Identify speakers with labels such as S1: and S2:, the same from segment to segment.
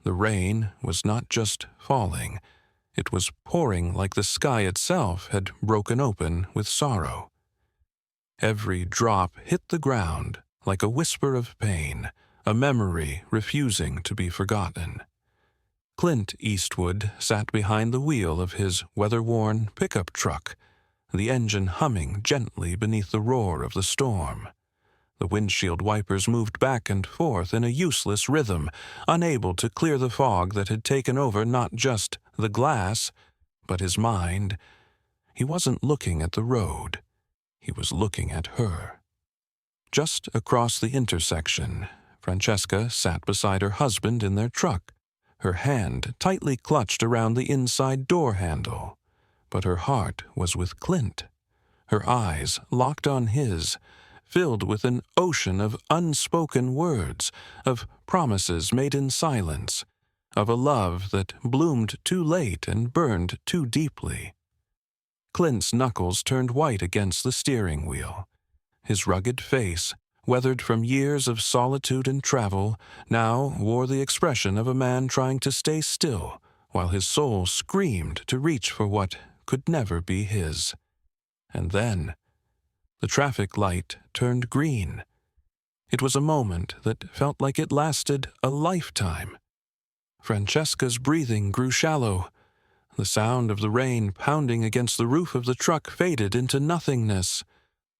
S1: The rain was not just falling, it was pouring like the sky itself had broken open with sorrow. Every drop hit the ground like a whisper of pain, a memory refusing to be forgotten. Clint Eastwood sat behind the wheel of his weather-worn pickup truck, the engine humming gently beneath the roar of the storm. The windshield wipers moved back and forth in a useless rhythm, unable to clear the fog that had taken over not just the glass, but his mind. He wasn't looking at the road. He was looking at her. Just across the intersection, Francesca sat beside her husband in their truck, her hand tightly clutched around the inside door handle. But her heart was with Clint. Her eyes locked on his, filled with an ocean of unspoken words, of promises made in silence, of a love that bloomed too late and burned too deeply. Clint's knuckles turned white against the steering wheel. His rugged face, weathered from years of solitude and travel, now wore the expression of a man trying to stay still, while his soul screamed to reach for what could never be his. And then the traffic light turned green. It was a moment that felt like it lasted a lifetime. Francesca's breathing grew shallow. The sound of the rain pounding against the roof of the truck faded into nothingness.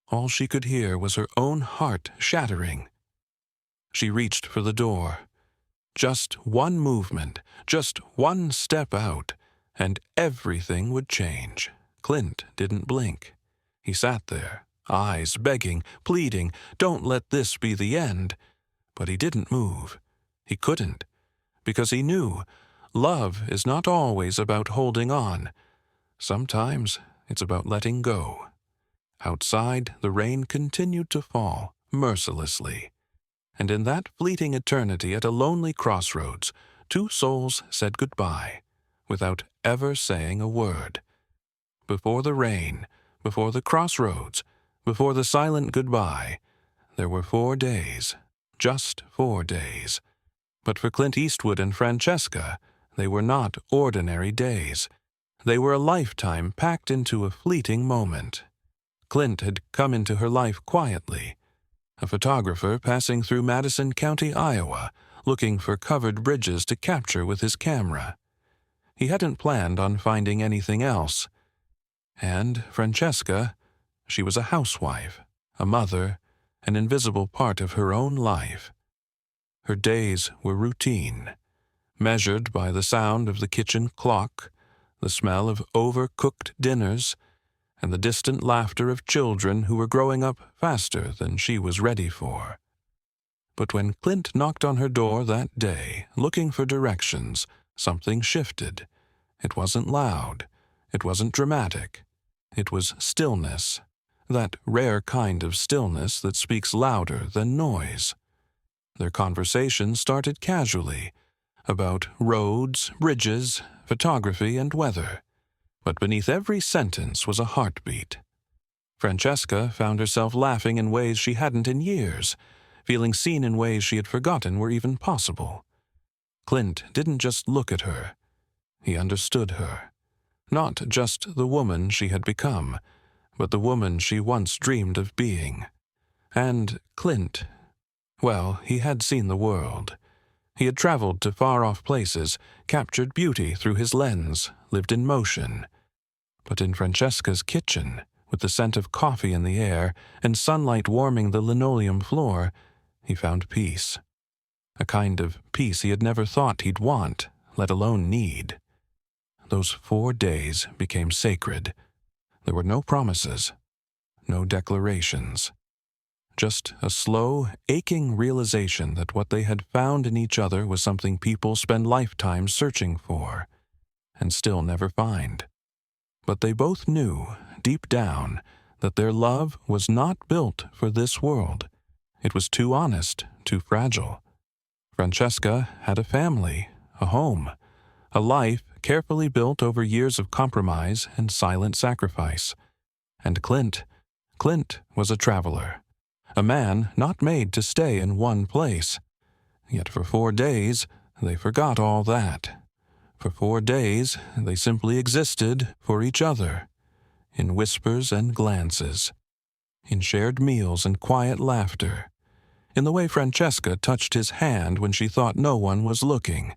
S1: All she could hear was her own heart shattering. She reached for the door. Just one movement, just one step out, and everything would change. Clint didn't blink. He sat there, eyes begging, pleading, "Don't let this be the end." But he didn't move. He couldn't, because he knew love is not always about holding on. Sometimes it's about letting go. Outside, the rain continued to fall, mercilessly. And in that fleeting eternity at a lonely crossroads, two souls said goodbye, without ever saying a word. Before the rain, before the crossroads, before the silent goodbye, there were 4 days, just 4 days. But for Clint Eastwood and Francesca, they were not ordinary days. They were a lifetime packed into a fleeting moment. Clint had come into her life quietly, a photographer passing through Madison County, Iowa, looking for covered bridges to capture with his camera. He hadn't planned on finding anything else. And Francesca, she was a housewife, a mother, an invisible part of her own life. Her days were routine, measured by the sound of the kitchen clock, the smell of overcooked dinners, and the distant laughter of children who were growing up faster than she was ready for. But when Clint knocked on her door that day, looking for directions, something shifted. It wasn't loud. It wasn't dramatic. It was stillness, that rare kind of stillness that speaks louder than noise. Their conversation started casually, about roads, bridges, photography, and weather. But beneath every sentence was a heartbeat. Francesca found herself laughing in ways she hadn't in years, feeling seen in ways she had forgotten were even possible. Clint didn't just look at her. He understood her. Not just the woman she had become, but the woman she once dreamed of being. And Clint, well, he had seen the world. He had traveled to far-off places, captured beauty through his lens, lived in motion. But in Francesca's kitchen, with the scent of coffee in the air and sunlight warming the linoleum floor, he found peace. A kind of peace he had never thought he'd want, let alone need. Those 4 days became sacred. There were no promises, no declarations. Just a slow, aching realization that what they had found in each other was something people spend lifetimes searching for, and still never find. But they both knew, deep down, that their love was not built for this world. It was too honest, too fragile. Francesca had a family, a home, a life carefully built over years of compromise and silent sacrifice. And Clint was a traveler, a man not made to stay in one place. Yet for 4 days, They forgot all that. For 4 days, they simply existed for each other, in whispers and glances, in shared meals and quiet laughter, in the way Francesca touched his hand when she thought no one was looking,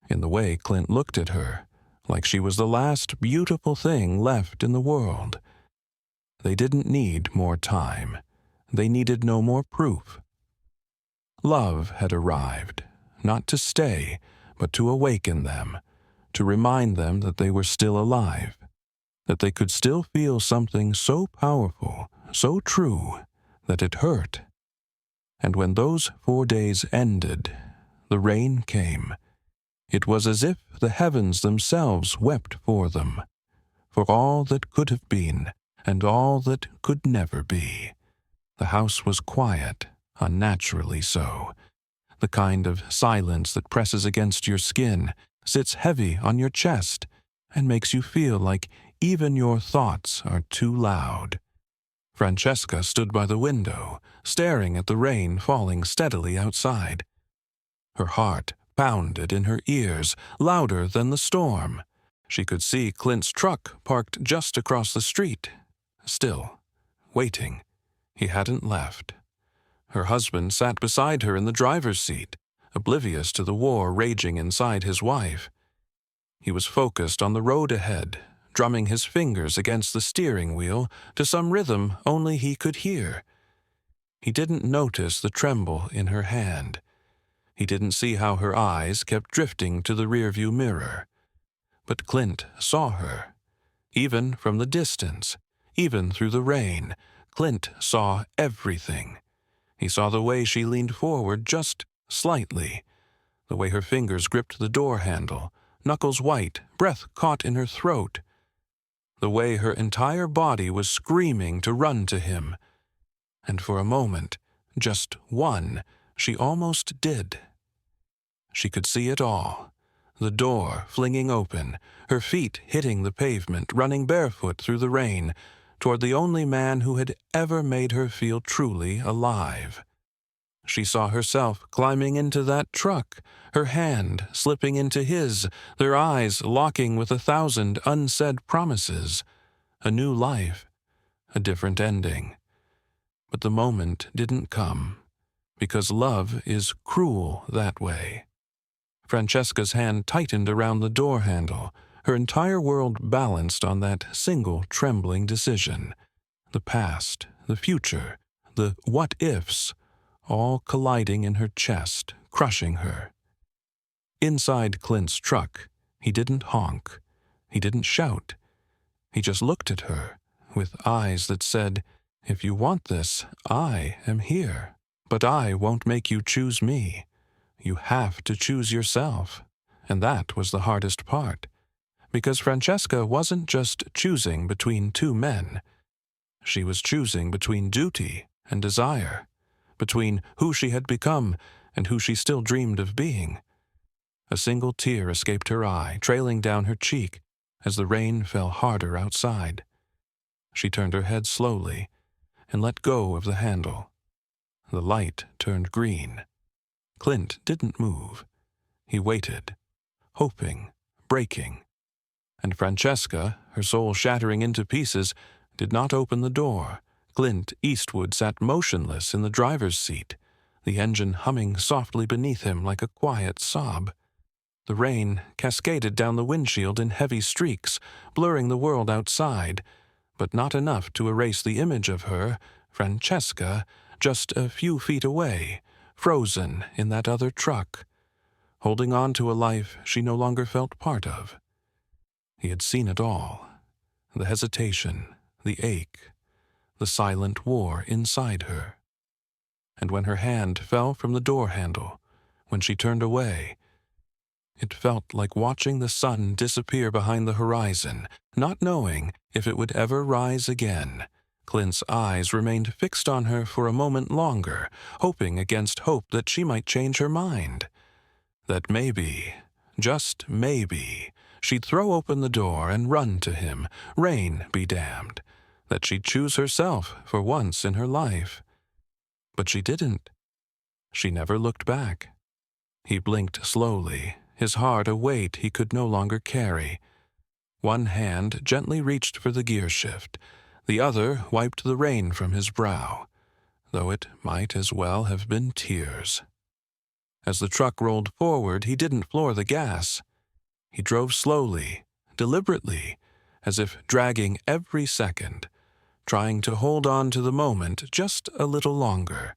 S1: in the way Clint looked at her, like she was the last beautiful thing left in the world. They didn't need more time. They needed no more proof. Love had arrived, not to stay, but to awaken them, to remind them that they were still alive, that they could still feel something so powerful, so true, that it hurt. And when those 4 days ended, the rain came. It was as if the heavens themselves wept for them, for all that could have been, and all that could never be. The house was quiet, unnaturally so. The kind of silence that presses against your skin, sits heavy on your chest, and makes you feel like even your thoughts are too loud. Francesca stood by the window, staring at the rain falling steadily outside. Her heart pounded in her ears, louder than the storm. She could see Clint's truck parked just across the street, still, waiting. He hadn't left. Her husband sat beside her in the driver's seat, oblivious to the war raging inside his wife. He was focused on the road ahead, drumming his fingers against the steering wheel to some rhythm only he could hear. He didn't notice the tremble in her hand. He didn't see how her eyes kept drifting to the rearview mirror. But Clint saw her. Even from the distance, even through the rain, Clint saw everything. He saw the way she leaned forward just slightly, the way her fingers gripped the door handle, knuckles white, breath caught in her throat, the way her entire body was screaming to run to him. And for a moment, just one, she almost did. She could see it all. The door flinging open, her feet hitting the pavement, running barefoot through the rain, toward the only man who had ever made her feel truly alive. She saw herself climbing into that truck, her hand slipping into his, their eyes locking with 1,000 unsaid promises. A new life, a different ending. But the moment didn't come, because love is cruel that way. Francesca's hand tightened around the door handle, her entire world balanced on that single trembling decision. The past, the future, the what-ifs, all colliding in her chest, crushing her. Inside Clint's truck, he didn't honk. He didn't shout. He just looked at her, with eyes that said, "If you want this, I am here. But I won't make you choose me. You have to choose yourself." And that was the hardest part. Because Francesca wasn't just choosing between two men. She was choosing between duty and desire, between who she had become and who she still dreamed of being. A single tear escaped her eye, trailing down her cheek as the rain fell harder outside. She turned her head slowly and let go of the handle. The light turned green. Clint didn't move. He waited, hoping, breaking. And Francesca, her soul shattering into pieces, did not open the door. Clint Eastwood sat motionless in the driver's seat, the engine humming softly beneath him like a quiet sob. The rain cascaded down the windshield in heavy streaks, blurring the world outside, but not enough to erase the image of her, Francesca, just a few feet away, frozen in that other truck, holding on to a life she no longer felt part of. He had seen it all, the hesitation, the ache, the silent war inside her. And when her hand fell from the door handle, when she turned away, it felt like watching the sun disappear behind the horizon, not knowing if it would ever rise again. Clint's eyes remained fixed on her for a moment longer, hoping against hope that she might change her mind. That maybe, just maybe, she'd throw open the door and run to him, rain be damned, that she'd choose herself for once in her life. But she didn't. She never looked back. He blinked slowly, his heart a weight he could no longer carry. One hand gently reached for the gear shift, the other wiped the rain from his brow, though it might as well have been tears. As the truck rolled forward, he didn't floor the gas. He drove slowly, deliberately, as if dragging every second, trying to hold on to the moment just a little longer.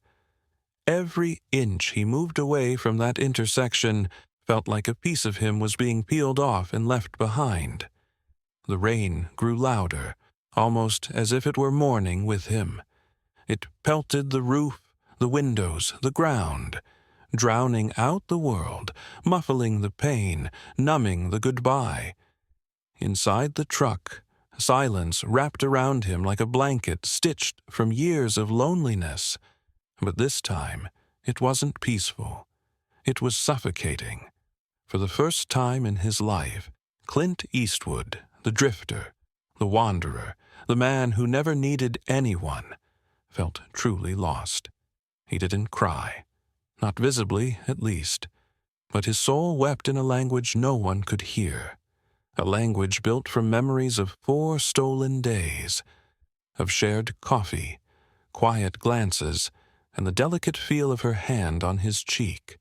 S1: Every inch he moved away from that intersection felt like a piece of him was being peeled off and left behind. The rain grew louder, almost as if it were mourning with him. It pelted the roof, the windows, the ground, drowning out the world, muffling the pain, numbing the goodbye. Inside the truck, silence wrapped around him like a blanket stitched from years of loneliness. But this time, it wasn't peaceful. It was suffocating. For the first time in his life, Clint Eastwood, the drifter, the wanderer, the man who never needed anyone, felt truly lost. He didn't cry. Not visibly, at least. But his soul wept in a language no one could hear. A language built from memories of 4 stolen days, of shared coffee, quiet glances, and the delicate feel of her hand on his cheek.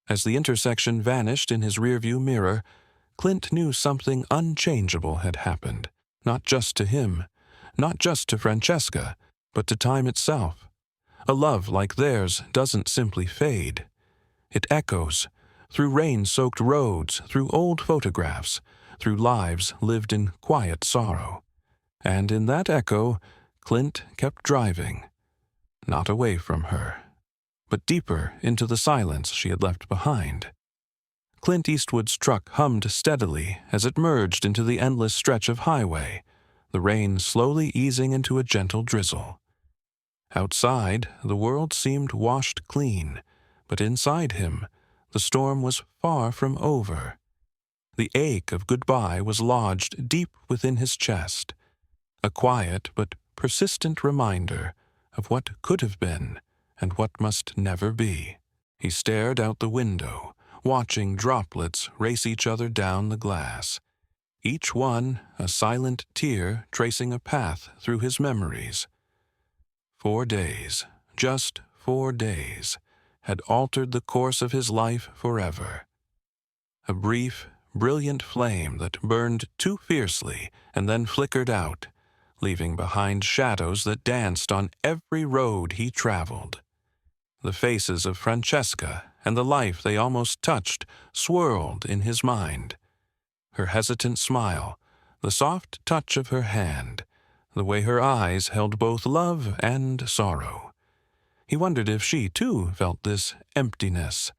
S1: As the intersection vanished in his rearview mirror, Clint knew something unchangeable had happened, not just to him, not just to Francesca, but to time itself. A love like theirs doesn't simply fade. It echoes, through rain-soaked roads, through old photographs, through lives lived in quiet sorrow. And in that echo, Clint kept driving. Not away from her, but deeper into the silence she had left behind. Clint Eastwood's truck hummed steadily as it merged into the endless stretch of highway, the rain slowly easing into a gentle drizzle. Outside, the world seemed washed clean, but inside him, the storm was far from over. The ache of goodbye was lodged deep within his chest, a quiet but persistent reminder of what could have been and what must never be. He stared out the window, watching droplets race each other down the glass, each one a silent tear tracing a path through his memories. 4 days, just 4 days, had altered the course of his life forever. A brief, brilliant flame that burned too fiercely and then flickered out, leaving behind shadows that danced on every road he traveled. The faces of Francesca and the life they almost touched swirled in his mind. Her hesitant smile, the soft touch of her hand, the way her eyes held both love and sorrow. He wondered if she, too, felt this emptiness,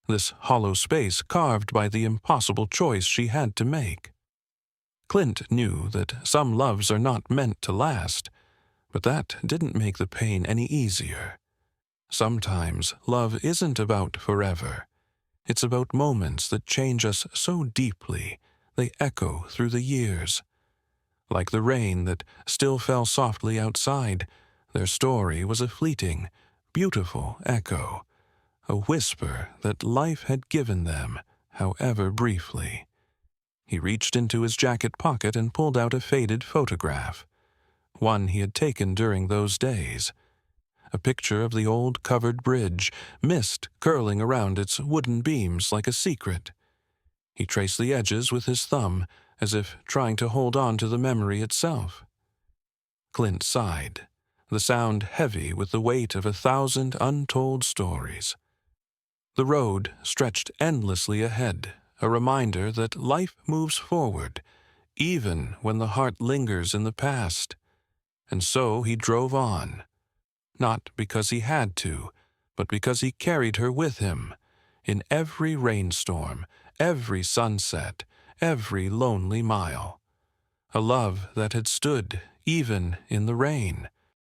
S1: this hollow space carved by the impossible choice she had to make. Clint knew that some loves are not meant to last, but that didn't make the pain any easier. Sometimes love isn't about forever. It's about moments that change us so deeply they echo through the years. Like the rain that still fell softly outside, their story was a fleeting, beautiful echo, a whisper that life had given them, however briefly. He reached into his jacket pocket and pulled out a faded photograph, one he had taken during those days. A picture of the old covered bridge, mist curling around its wooden beams like a secret. He traced the edges with his thumb, as if trying to hold on to the memory itself. Clint sighed, the sound heavy with the weight of 1,000 untold stories. The road stretched endlessly ahead, a reminder that life moves forward, even when the heart lingers in the past. And so he drove on, not because he had to, but because he carried her with him, in every rainstorm, every sunset, every lonely mile. A love that had stood even in the rain,